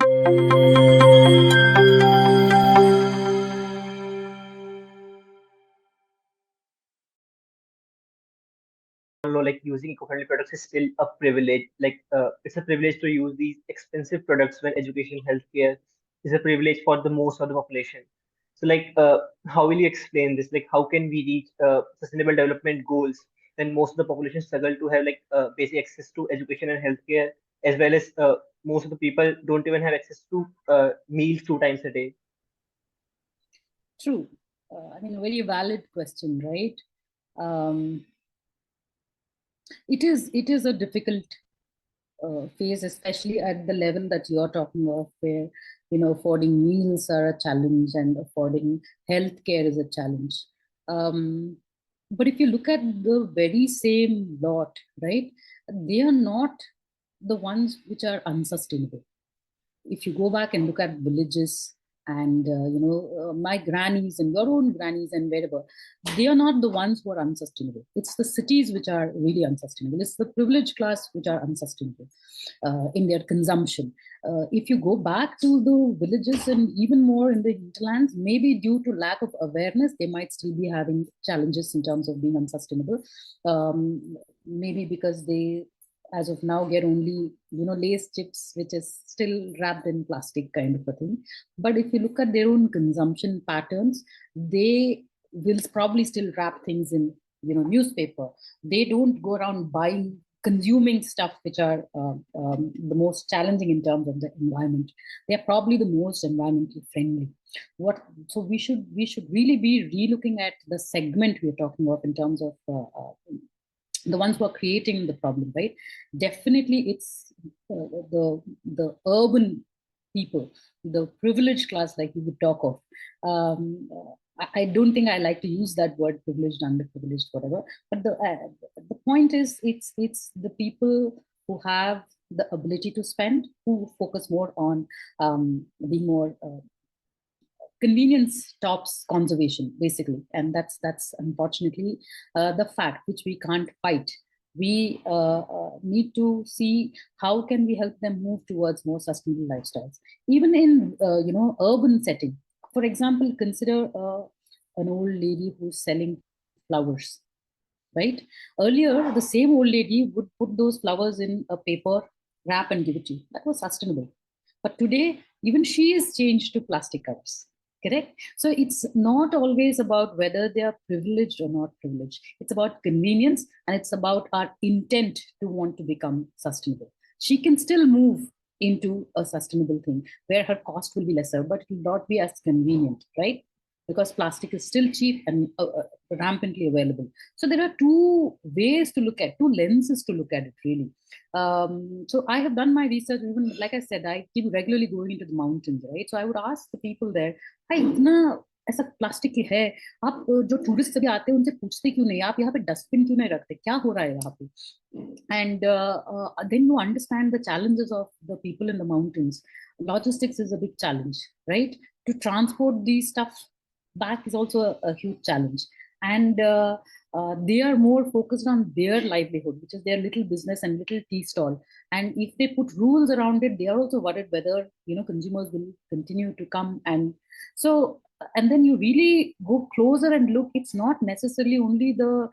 Like using eco-friendly products is still a privilege. Like it's a privilege to use these expensive products when education, healthcare is a privilege for the most of the population. So like, how will you explain this? Like, how can we reach sustainable development goals when most of the population struggle to have like basic access to education and healthcare, as well as most of the people don't even have access to meals 2 times a day? True. I mean, very valid question, right? Um, it is a difficult phase, especially at the level that you're talking of, where affording meals are a challenge and affording healthcare is a challenge. Um, but if you look at the very same lot, right, they are not the ones which are unsustainable. If you go back and look at villages and my grannies and your own grannies and wherever, they are not the ones who are unsustainable. It's the cities which are really unsustainable. It's the privileged class which are unsustainable in their consumption. If you go back to the villages and even more in the hinterlands, maybe due to lack of awareness, they might still be having challenges in terms of being unsustainable. Maybe because they, as of now, get only lace chips, which is still wrapped in plastic kind of a thing. But if you look at their own consumption patterns, they will probably still wrap things in newspaper. They don't go around buying, consuming stuff which are the most challenging in terms of the environment. They are probably the most environmentally friendly. What So we should really be relooking at the segment we're talking of in terms of the ones who are creating the problem, right? Definitely, it's the urban people, the privileged class, like you would talk of. I don't think I like to use that word privileged, underprivileged, whatever. But the point is, it's the people who have the ability to spend, who focus more on being more convenience stops conservation, basically. And that's unfortunately the fact which we can't fight. We need to see how can we help them move towards more sustainable lifestyles, even in urban setting. For example, consider an old lady who's selling flowers, right? Earlier, the same old lady would put those flowers in a paper wrap and give it to you. That was sustainable. But today, even she is changed to plastic cups. Correct? So it's not always about whether they are privileged or not privileged. It's about convenience, and it's about our intent to want to become sustainable. She can still move into a sustainable thing where her cost will be lesser, but it will not be as convenient, right? Because plastic is still cheap and rampantly available. So there are two ways to look at, two lenses to look at it, really. So I have done my research. Even like I said, I keep regularly going into the mountains, right? So I would ask the people there, "Hi, इतना ऐसा plastic है, आप जो tourist सभी आते हैं उनसे पूछते क्यों नहीं, आप यहाँ पे डस्टबिन क्यों नहीं रखते, क्या हो रहा है यहाँ पे?" And then you understand the challenges of the people in the mountains. Logistics is a big challenge, right? To transport these stuff back is also a huge challenge. And they are more focused on their livelihood, which is their little business and little tea stall. And if they put rules around it, they are also worried whether consumers will continue to come. And so, and then you really go closer and look, it's not necessarily only the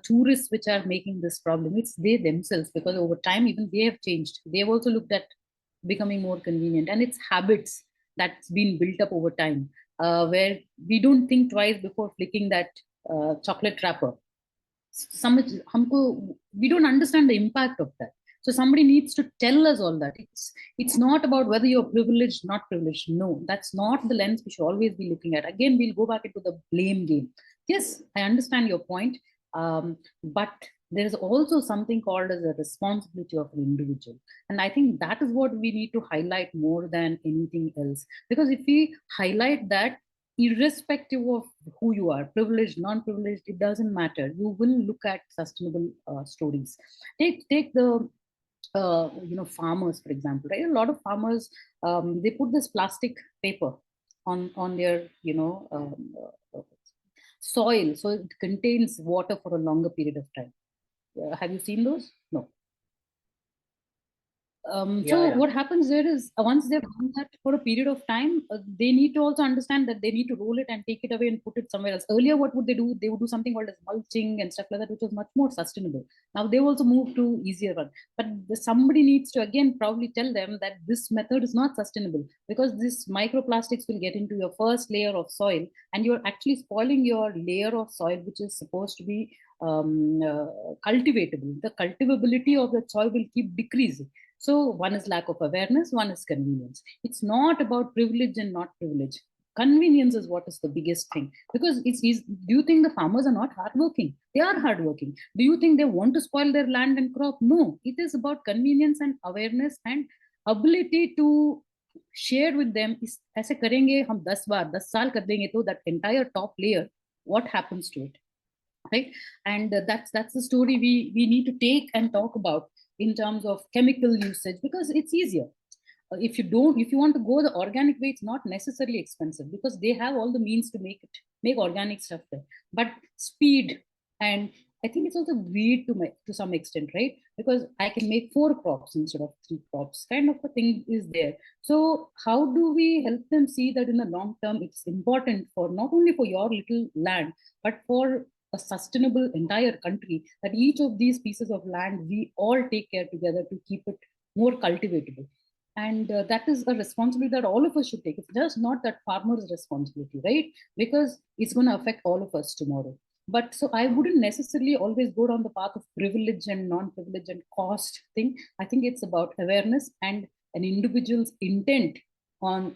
tourists which are making this problem, it's they themselves, because over time even they have changed. They have also looked at becoming more convenient, and it's habits that's been built up over time, where we don't think twice before flicking that chocolate wrapper. We don't understand the impact of that. So somebody needs to tell us all that. It's not about whether you're privileged, not privileged. No, that's not the lens we should always be looking at. Again, we'll go back into the blame game. Yes, I understand your point, but there is also something called as a responsibility of an individual, and I think that is what we need to highlight more than anything else. Because if we highlight that, irrespective of who you are, privileged, non-privileged, it doesn't matter, you will look at sustainable stories. Take the farmers, for example, right? A lot of farmers, they put this plastic paper on their soil, so it contains water for a longer period of time. Have you seen those? No. So what happens there is once they've done that for a period of time, they need to also understand that they need to roll it and take it away and put it somewhere else. Earlier, what would they do? They would do something called as mulching and stuff like that, which was much more sustainable. Now they also moved to easier one. But somebody needs to again probably tell them that this method is not sustainable, because this microplastics will get into your first layer of soil, and you're actually spoiling your layer of soil, which is supposed to be cultivatable. The cultivability of the soil will keep decreasing. So one is lack of awareness, one is convenience. It's not about privilege and not privilege. Convenience is what is the biggest thing, because it's easy. Do you think the farmers are not hardworking? They are hardworking. Do you think they want to spoil their land and crop? No. It is about convenience and awareness and ability to share with them. ऐसे करेंगे हम 10 बार 10 साल कर देंगे तो that entire top layer, what happens to it, right? And that's the story we need to take and talk about in terms of chemical usage, because it's easier. If you want to go the organic way, it's not necessarily expensive, because they have all the means to make organic stuff there. But speed, and I think it's also greed to some extent, right? Because I can make 4 crops instead of 3 crops, kind of a thing is there. So how do we help them see that in the long term it's important for not only for your little land, but for a sustainable entire country, that each of these pieces of land we all take care together to keep it more cultivatable. And that is a responsibility that all of us should take. It's just not that farmer's responsibility, right? Because it's going to affect all of us tomorrow. But so I wouldn't necessarily always go down the path of privilege and non-privilege and cost thing. I think it's about awareness and an individual's intent on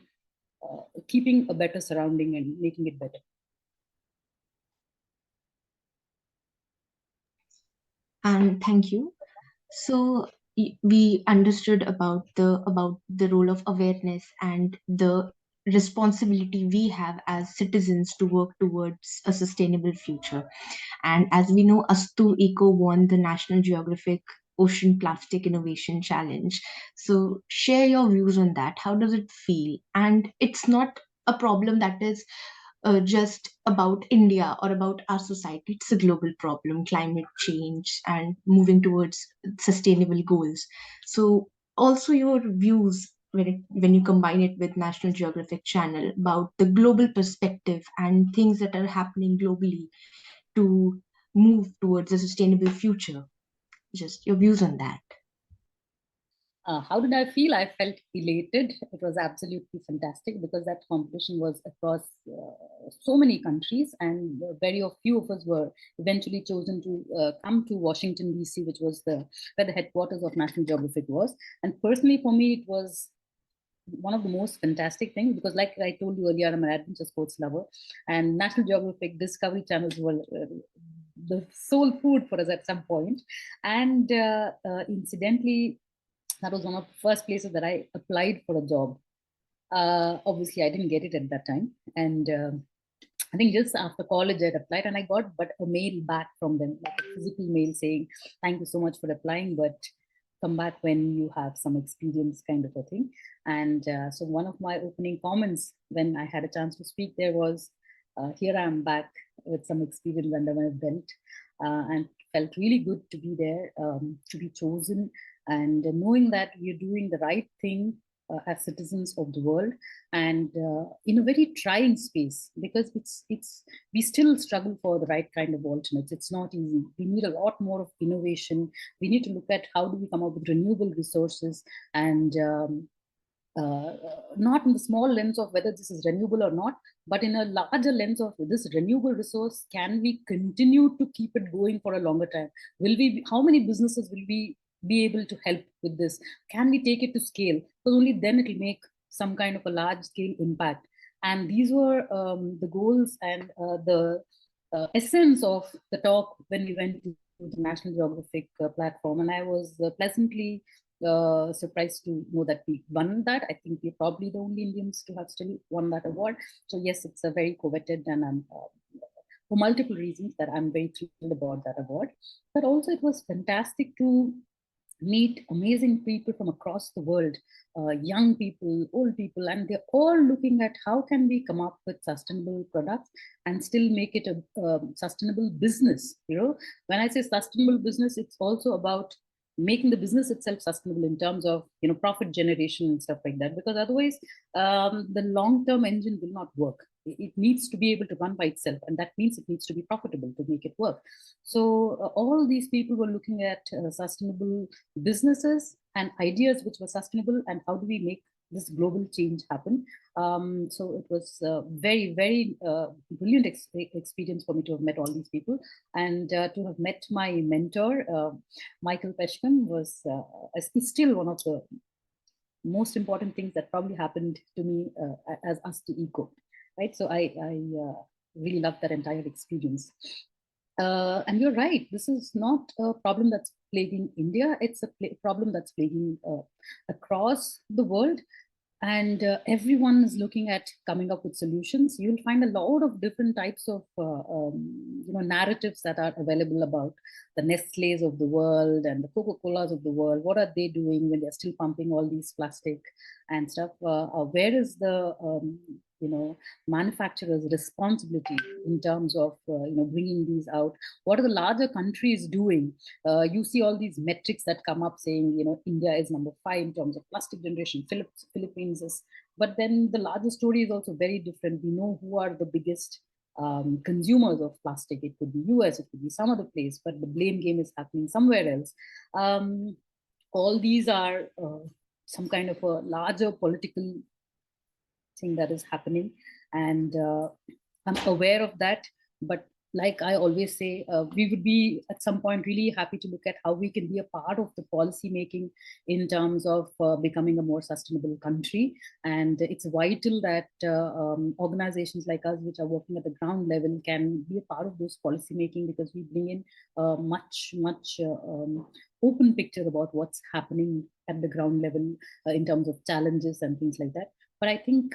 keeping a better surrounding and making it better. And thank you. So we understood about the role of awareness and the responsibility we have as citizens to work towards a sustainable future. And as we know, Astu Eco won the National Geographic Ocean Plastic Innovation Challenge. So share your views on that. How does it feel? And it's not a problem that is just about India or about our society. It's a global problem, climate change and moving towards sustainable goals. So, also your views when you combine it with National Geographic Channel about the global perspective and things that are happening globally to move towards a sustainable future. Just your views on that. How did I feel? I felt elated. It was absolutely fantastic, because that competition was across so many countries, and very few of us were eventually chosen to come to Washington, D.C., which was where the headquarters of National Geographic was. And personally, for me, it was one of the most fantastic things, because like I told you earlier, I'm an adventure sports lover, and National Geographic, Discovery channels were the soul food for us at some point. And incidentally, that was one of the first places that I applied for a job. Obviously, I didn't get it at that time. And I think just after college, I applied, and I got but a mail back from them, like a physical mail saying, thank you so much for applying, but come back when you have some experience, kind of a thing. And so one of my opening comments when I had a chance to speak there was, here I am back with some experience under my belt, and felt really good to be there, to be chosen, and knowing that we're doing the right thing as citizens of the world, and in a very trying space, because it's we still struggle for the right kind of alternates. It's not easy. We need a lot more of innovation. We need to look at how do we come up with renewable resources, and not in the small lens of whether this is renewable or not, but in a larger lens of this renewable resource, can we continue to keep it going for a longer time? How many businesses will we be able to help with this? Can we take it to scale? Because only then it will make some kind of a large scale impact. And these were the goals and the essence of the talk when we went to the National Geographic platform. And I was pleasantly surprised to know that we won that. I think we're probably the only Indians to have still won that award. So yes, it's a very coveted, and I'm for multiple reasons that I'm very thrilled about that award. But also it was fantastic to meet amazing people from across the world, young people, old people, and they're all looking at how can we come up with sustainable products and still make it a sustainable business. When I say sustainable business, it's also about making the business itself sustainable in terms of profit generation and stuff like that, because otherwise the long-term engine will not work. It needs to be able to run by itself, and that means it needs to be profitable to make it work. So all these people were looking at sustainable businesses and ideas which were sustainable, and how do we make this global change happen. So it was very, very brilliant experience for me to have met all these people, and to have met my mentor, Michael Peshkan, is still one of the most important things that probably happened to me as Astu Eco, right? So I really loved that entire experience. And you're right, this is not a problem that's plaguing India, it's a problem that's plaguing across the world. And everyone is looking at coming up with solutions. You'll find a lot of different types of narratives that are available about the Nestle's of the world and the Coca-Colas of the world. What are they doing when they're still pumping all these plastic and stuff? Where is the manufacturer's responsibility in terms of bringing these out? What are the larger countries doing? You see all these metrics that come up saying India is number 5 in terms of plastic generation, Philippines is, but then the larger story is also very different. We know who are the biggest consumers of plastic. It could be US, it could be some other place, but the blame game is happening somewhere else. All these are some kind of a larger political thing that is happening, and I'm aware of that. But like I always say, we would be at some point really happy to look at how we can be a part of the policy making in terms of becoming a more sustainable country. And it's vital that organizations like us, which are working at the ground level, can be a part of this policy making, because we bring in much open picture about what's happening at the ground level in terms of challenges and things like that. But I think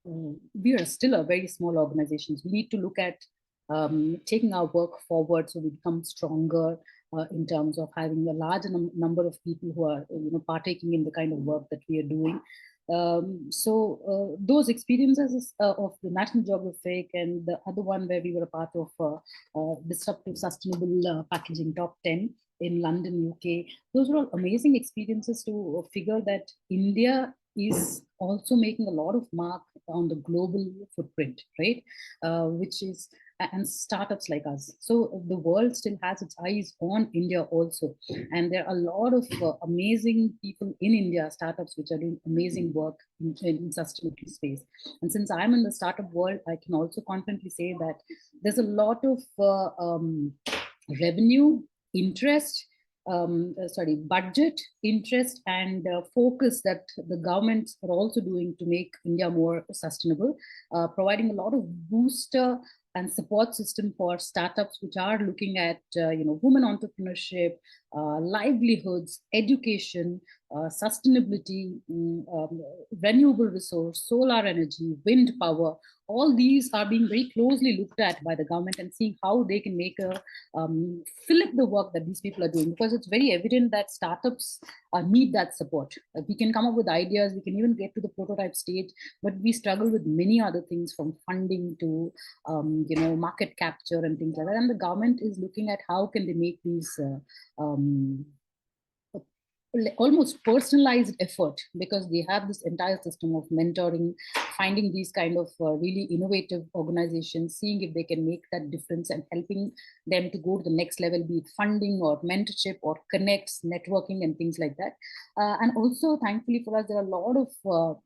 we are still a very small organization. We need to look at taking our work forward so we become stronger in terms of having a larger number of people who are partaking in the kind of work that we are doing. So those experiences of the National Geographic and the other one where we were a part of Disruptive Sustainable Packaging Top 10 in London, UK, those were all amazing experiences to figure that India is also making a lot of mark on the global footprint, right? Which is, and startups like us. So the world still has its eyes on India also. And there are a lot of amazing people in India, startups, which are doing amazing work in sustainability space. And since I'm in the startup world, I can also confidently say that there's a lot of revenue, interest, budget, interest, and focus that the governments are also doing to make India more sustainable, providing a lot of booster and support system for startups which are looking at women entrepreneurship, livelihoods, education, sustainability, renewable resource, solar energy, wind power. All these are being very closely looked at by the government and seeing how they can make a flip the work that these people are doing, because it's very evident that startups need that support. We can come up with ideas, we can even get to the prototype stage, but we struggle with many other things, from funding to market capture and things like that. And the government is looking at how can they make these almost personalized effort, because they have this entire system of mentoring, finding these kind of really innovative organizations, seeing if they can make that difference and helping them to go to the next level, be it funding or mentorship or connects, networking and things like that. And also, thankfully for us, there are a lot of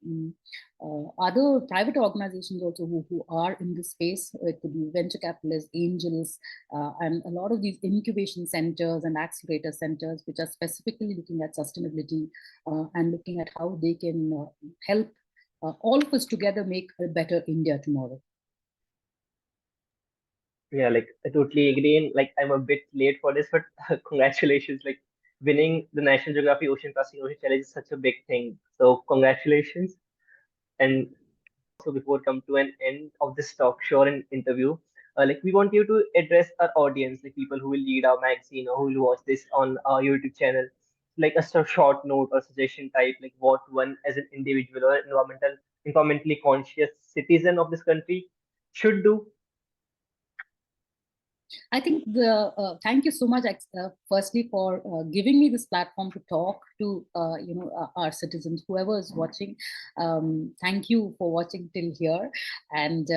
other private organizations also who are in this space. It could be venture capitalists, angels, and a lot of these incubation centers and accelerator centers, which are specifically looking at sustainability and looking at how they can help all of us together make a better India tomorrow. Yeah, like I totally agree. And like I'm a bit late for this, but congratulations! Like winning the National Geographic Ocean Plastic Ocean Challenge is such a big thing. So congratulations. And so before come to an end of this talk show and interview, like we want you to address our audience, like people who will read our magazine or who will watch this on our YouTube channel, like a short note or suggestion type, like what one as an individual or environmentally conscious citizen of this country should do. I think thank you so much, firstly, for giving me this platform to talk to our citizens, whoever is watching. Thank you for watching till here, and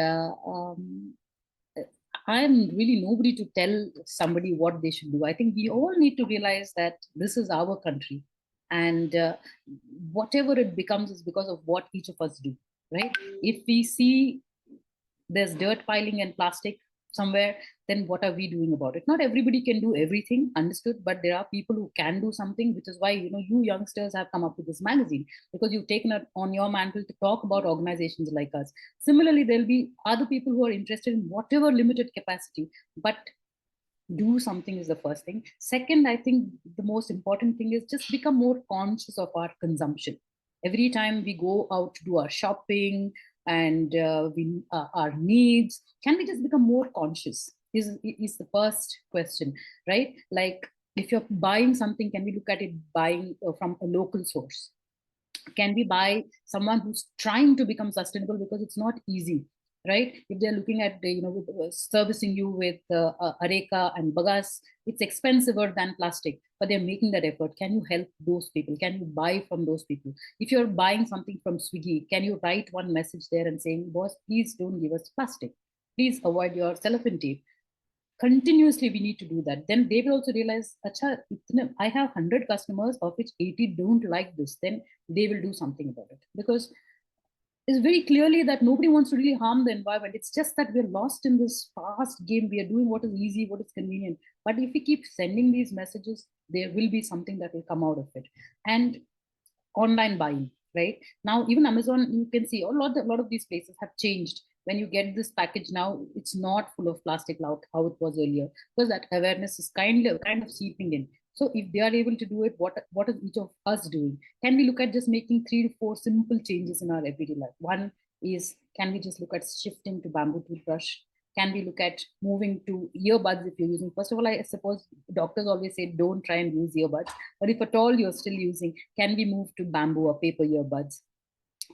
I'm really nobody to tell somebody what they should do. I think we all need to realize that this is our country, and whatever it becomes is because of what each of us do. Right? If we see there's dirt piling and plastic somewhere, then what are we doing about it? Not everybody can do everything, understood, but there are people who can do something, which is why you youngsters have come up with this magazine, because you've taken it on your mantle to talk about organizations like us. Similarly, there'll be other people who are interested in whatever limited capacity, but do something is the first thing. Second, I think the most important thing is just become more conscious of our consumption. Every time we go out to do our shopping and our needs, can we just become more conscious is the first question, right? Like, if you're buying something, can we look at it buying from a local source? Can we buy someone who's trying to become sustainable, because it's not easy, right? If they're looking at servicing you with areca and bagas, it's expensiver than plastic, but they're making that effort. Can you help those people? Can you buy from those people? If you're buying something from Swiggy, can you write one message there and saying, boss, please don't give us plastic, please avoid your cellophane tape? Continuously we need to do that. Then they will also realize, acha, I have 100 customers of which 80 don't like this. Then they will do something about it, because it's very clearly that nobody wants to really harm the environment. It's just that we're lost in this fast game. We are doing what is easy, what is convenient. But if we keep sending these messages, there will be something that will come out of it. And online buying, right? Now, even Amazon, you can see a lot of these places have changed. When you get this package now, it's not full of plastic like how it was earlier, because that awareness is kind of seeping in. So if they are able to do it, what is each of us doing? Can we look at just making 3 to 4 simple changes in our everyday life? One is, can we just look at shifting to bamboo toothbrush? Can we look at moving to earbuds if you're using? First of all, I suppose doctors always say don't try and use earbuds. But if at all you're still using, can we move to bamboo or paper earbuds?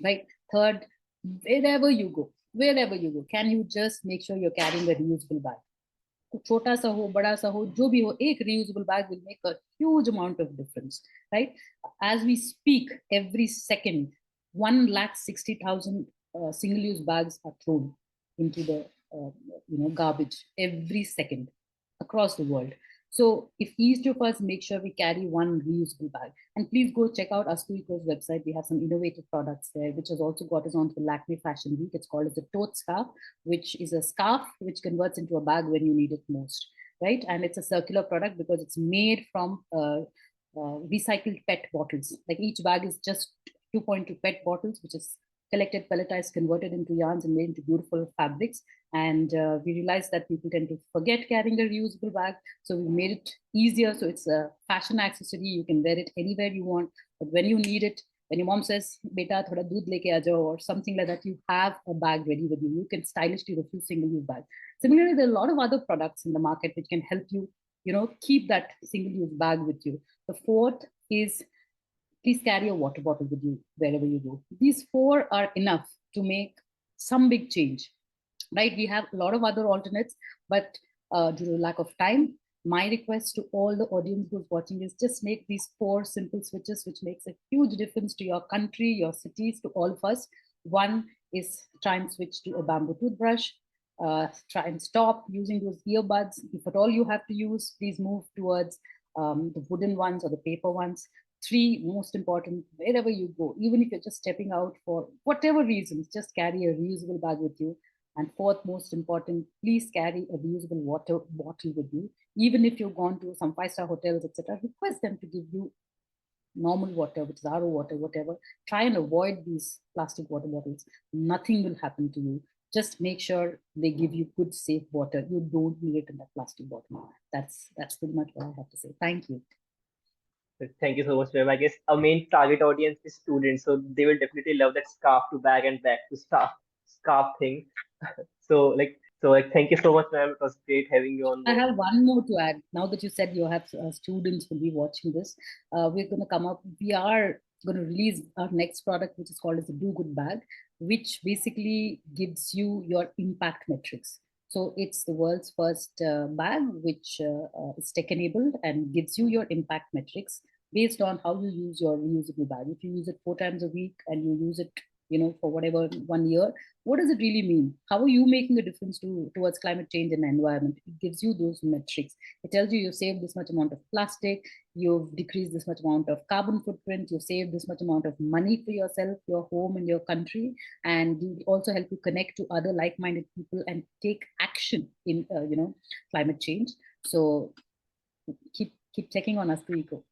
Right? Third, wherever you go, can you just make sure you're carrying a reusable bag? छोटा सा हो बड़ा सा हो जो भी हो, एक reusable bag will make a huge amount of difference, right? As we speak, every second 160,000 single-use bags are thrown into the garbage every second across the world. So if each of us make sure we carry one reusable bag, and please go check out Astu's website. We have some innovative products there, which has also got us onto the Lakme Fashion Week. It's called as a tote scarf, which is a scarf which converts into a bag when you need it most, right? And it's a circular product because it's made from recycled PET bottles. Like, each bag is just 2.2 PET bottles, which is collected, pelletized, converted into yarns and made into beautiful fabrics. And we realized that people tend to forget carrying a reusable bag. So we made it easier. So it's a fashion accessory. You can wear it anywhere you want. But when you need it, when your mom says, beta, thoda doodh leke aa jao, or something like that, you have a bag ready with you. You can stylishly refuse single-use bags. Similarly, there are a lot of other products in the market which can help you, keep that single-use bag with you. The fourth is, please carry a water bottle with you wherever you go. These 4 are enough to make some big change, right? We have a lot of other alternates, but due to lack of time, my request to all the audience who's watching is just make these 4 simple switches, which makes a huge difference to your country, your cities, to all of us. One is try and switch to a bamboo toothbrush. Try and stop using those earbuds. If at all you have to use, please move towards the wooden ones or the paper ones. 3, most important, wherever you go, even if you're just stepping out for whatever reasons, just carry a reusable bag with you. And 4th, most important, please carry a reusable water bottle with you. Even if you've gone to some 5-star hotels, etc., request them to give you normal water, which is RO water, whatever. Try and avoid these plastic water bottles. Nothing will happen to you. Just make sure they give you good, safe water. You don't need it in that plastic bottle. That's pretty much what I have to say. Thank you. Thank you so much, ma'am. I guess our main target audience is students, so they will definitely love that scarf to bag and bag to scarf thing. So thank you so much, ma'am. It was great having you on I board. have one more to add. Now that you said you have students will be watching this, we're going to come up. We are going to release our next product, which is called as the Do Good Bag, which basically gives you your impact metrics. So it's the world's first bag, which is tech-enabled and gives you your impact metrics based on how you use your reusable bag. If you use it 4 times a week and you use it, for whatever 1 year, what does it really mean? How are you making a difference towards climate change and the environment? It gives you those metrics. It tells you saved this much amount of plastic, you've decreased this much amount of carbon footprint, you've saved this much amount of money for yourself, your home, and your country, and you also help you connect to other like-minded people and take action in climate change. So keep checking on Astu Eco.